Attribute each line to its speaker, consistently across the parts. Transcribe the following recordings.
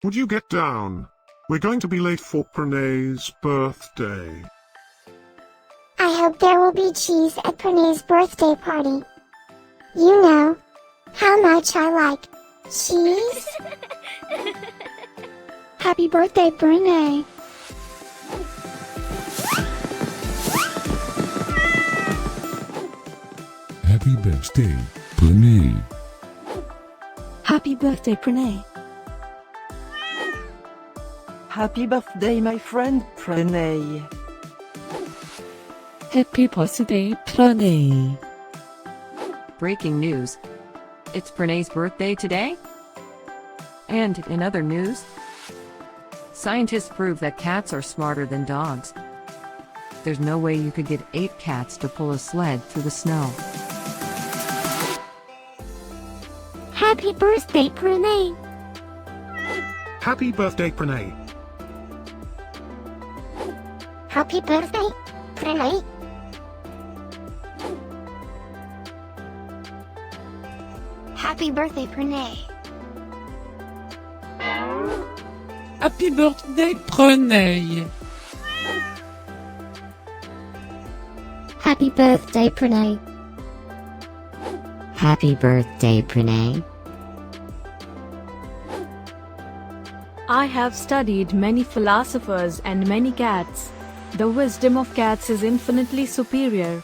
Speaker 1: Would you get down? We're going to be late for Pranay's birthday.
Speaker 2: I hope there will be cheese at Pranay's birthday party. You know how much I like cheese. Happy birthday, Pranay.
Speaker 3: Happy birthday, Pranay.
Speaker 4: Happy birthday, Pranay.
Speaker 5: Happy birthday, my friend Pranay.
Speaker 4: Happy birthday, Pranay.
Speaker 6: Breaking news. It's Pranay's birthday today? And in other news, scientists prove that cats are smarter than dogs. There's no way you could get 8 cats to pull a sled through the snow.
Speaker 2: Happy birthday, Pranay.
Speaker 1: Happy birthday, Pranay.
Speaker 2: Happy birthday, Pranay. Happy birthday, Pranay.
Speaker 4: Happy birthday, Pranay.
Speaker 2: Happy birthday, Pranay.
Speaker 7: Happy birthday, Pranay.
Speaker 8: I have studied many philosophers and many cats. The wisdom of cats is infinitely superior.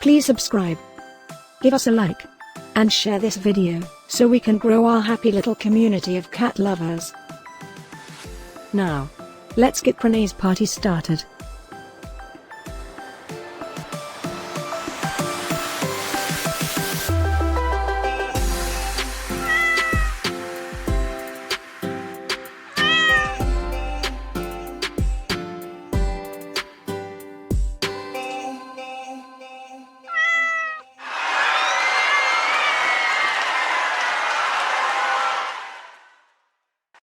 Speaker 4: Please subscribe, give us a like, and share this video, so we can grow our happy little community of cat lovers. Now, let's get Pranay's party started.